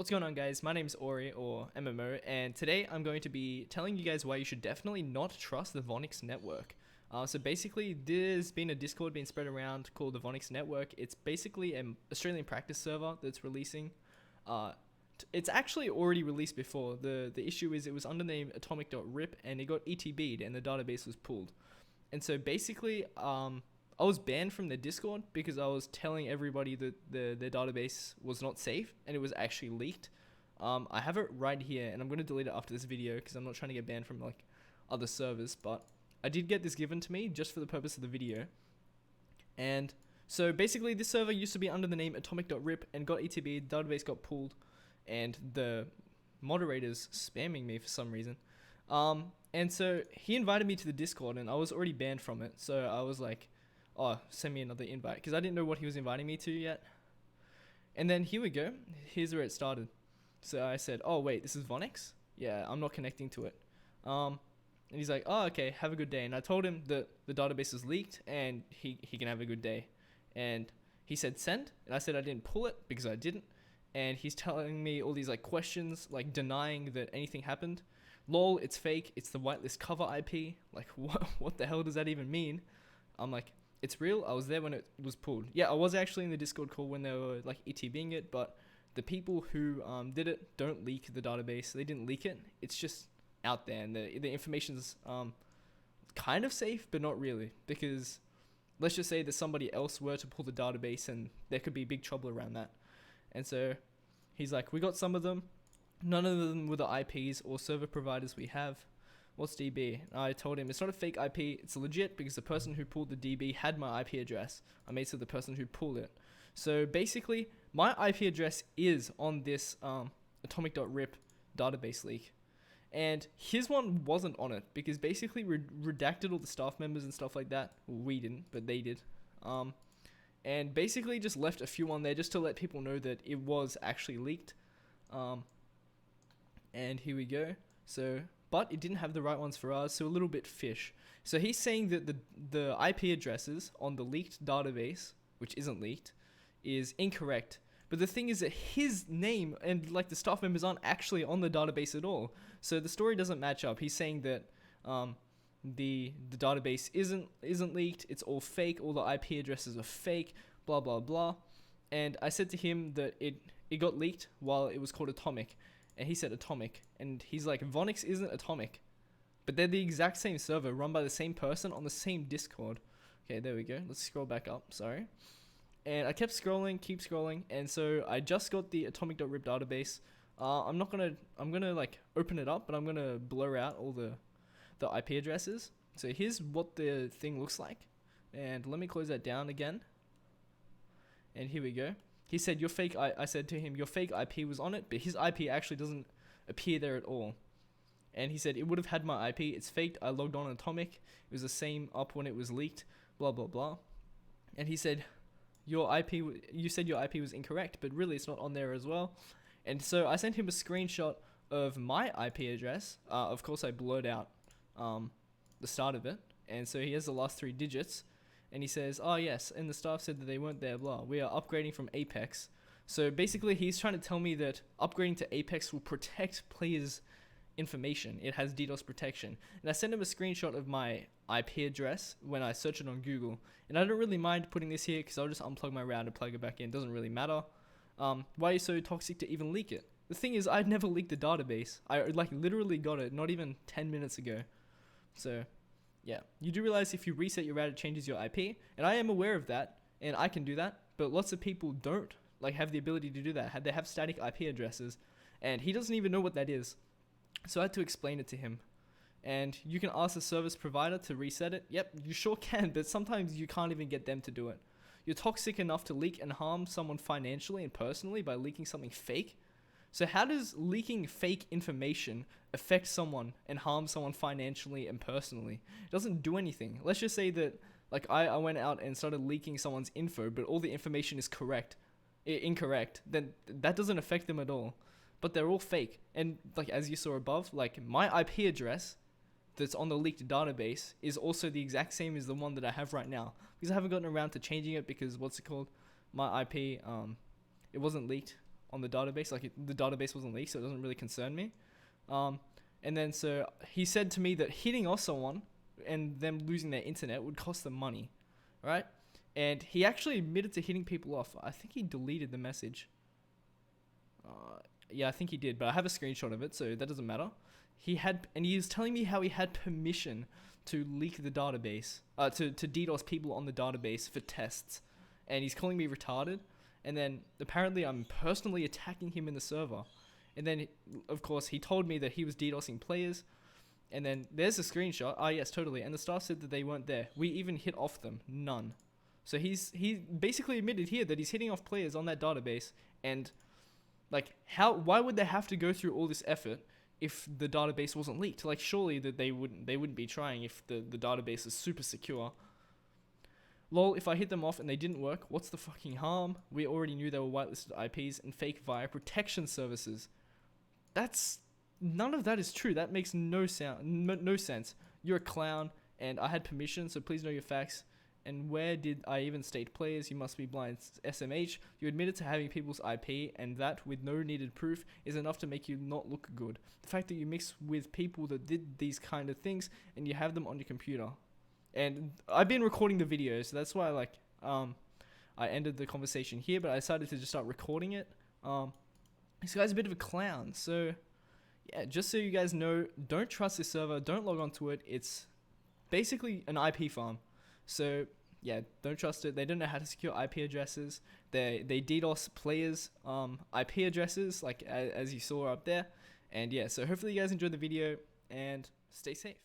What's going on, guys? My name is Ori, or MMO, and today I'm going to be telling you guys why you should definitely not trust the Vonix network. So basically, there's been a Discord being spread around called the Vonix network. It's basically an Australian practice server that's releasing. Uh, it's actually already released before. The issue is it was under the name atomic.rip and it got ETB'd and the database was pulled. And so basically, I was banned from the Discord because I was telling everybody that their database was not safe and it was actually leaked. I have it right here, and I'm going to delete it after this video because I'm not trying to get banned from like other servers. But I did get this given to me just for the purpose of the video. And so basically, this server used to be under the name atomic.rip and got ETB. The database got pulled, and the moderator's spamming me for some reason. And so he invited me to the Discord, and I was already banned from it. So I was like, oh, send me another invite, because I didn't know what he was inviting me to yet. And then here we go. Here's where it started. So I said, oh wait, this is Vonix? Yeah, I'm not connecting to it. And he's like, oh, okay, have a good day. And I told him that the database is leaked and he can have a good day. And he said send, and I said I didn't pull it because I didn't. And he's telling me all these like questions, like denying that anything happened. Lol, it's fake. It's the whitelist cover IP. Like, what the hell does that even mean? I'm like, it's real. I was there when it was pulled. Yeah, I was actually in the Discord call when they were like ETBing it, but the people who did it don't leak the database. They didn't leak it. It's just out there, and the information's kind of safe, but not really, because let's just say that somebody else were to pull the database, and there could be big trouble around that. And so he's like, we got some of them. None of them were the IPs or server providers we have. What's DB? I told him it's not a fake IP, it's legit because the person who pulled the DB had my IP address. I made it the person who pulled it. So basically, my IP address is on this atomic.rip database leak. And his one wasn't on it because basically redacted all the staff members and stuff like that. Well, we didn't, but they did. And basically just left a few on there just to let people know that it was actually leaked. And here we go. So, but it didn't have the right ones for us, so a little bit fish. So he's saying that the IP addresses on the leaked database, which isn't leaked, is incorrect. But the thing is that his name and like the staff members aren't actually on the database at all. So the story doesn't match up. He's saying that the database isn't leaked. It's all fake. All the IP addresses are fake. Blah blah blah. And I said to him that it got leaked while it was called Atomic. And he said Atomic, and he's like, Vonix isn't Atomic, but they're the exact same server run by the same person on the same Discord. Okay, there we go. Let's scroll back up. Sorry. And I kept scrolling, keep scrolling, and so I just got the atomic.rip database. I'm gonna like open it up, but I'm gonna blur out all the IP addresses. So here's what the thing looks like, and let me close that down again. And here we go. He said, your fake, I said to him, your fake IP was on it, but his IP actually doesn't appear there at all. And he said, it would have had my IP, it's faked, I logged on Atomic, it was the same up when it was leaked, blah, blah, blah. And he said, you said your IP was incorrect, but really it's not on there as well. And so I sent him a screenshot of my IP address. Of course I blurred out the start of it, and so he has the last 3 digits. And he says, oh yes, and the staff said that they weren't there, blah. We are upgrading from Apex. So basically he's trying to tell me that upgrading to Apex will protect players' information. It has DDoS protection. And I sent him a screenshot of my IP address when I search it on Google. And I don't really mind putting this here because I'll just unplug my router, plug it back in. It doesn't really matter. Why are you so toxic to even leak it? The thing is, I'd never leaked the database. I like literally got it not even 10 minutes ago. So yeah, you do realize if you reset your router, it changes your IP, and I am aware of that, and I can do that, but lots of people don't like have the ability to do that. They have static IP addresses, and he doesn't even know what that is. So I had to explain it to him. And you can ask the service provider to reset it. Yep, you sure can, but sometimes you can't even get them to do it. You're toxic enough to leak and harm someone financially and personally by leaking something fake. So how does leaking fake information affect someone and harm someone financially and personally? It doesn't do anything. Let's just say that like I went out and started leaking someone's info, but all the information is incorrect. Then that doesn't affect them at all. But they're all fake. And like as you saw above, like my IP address that's on the leaked database is also the exact same as the one that I have right now, because I haven't gotten around to changing it because my IP it wasn't leaked. on the database. Like the database wasn't leaked, so it doesn't really concern me. And then so he said to me that hitting off someone and them losing their internet would cost them money, right? And he actually admitted to hitting people off. I think he deleted the message. Yeah, I think he did, but I have a screenshot of it, so that doesn't matter. He was telling me how he had permission to leak the database, to DDoS people on the database for tests, and he's calling me retarded. And then apparently I'm personally attacking him in the server. And then, of course, he told me that he was DDoSing players. And then there's a screenshot. Ah, yes, totally. And the staff said that they weren't there. We even hit off them. None. So he basically admitted here that he's hitting off players on that database. And like, why would they have to go through all this effort if the database wasn't leaked? Like, surely that they wouldn't be trying if the database is super secure. Lol, if I hit them off and they didn't work, what's the fucking harm? We already knew they were whitelisted IPs and fake via protection services. None of that is true. That makes no sense. You're a clown, and I had permission, so please know your facts. And where did I even state players? You must be blind. SMH, you admitted to having people's IP, and that, with no needed proof, is enough to make you not look good. The fact that you mix with people that did these kind of things, and you have them on your computer. And I've been recording the video, so that's why I ended the conversation here, but I decided to just start recording it. This guy's a bit of a clown, so yeah, just so you guys know, don't trust this server, don't log onto it. It's basically an IP farm. So yeah, don't trust it. They don't know how to secure IP addresses. They DDoS players' IP addresses, like as you saw up there. And yeah, so hopefully you guys enjoyed the video and stay safe.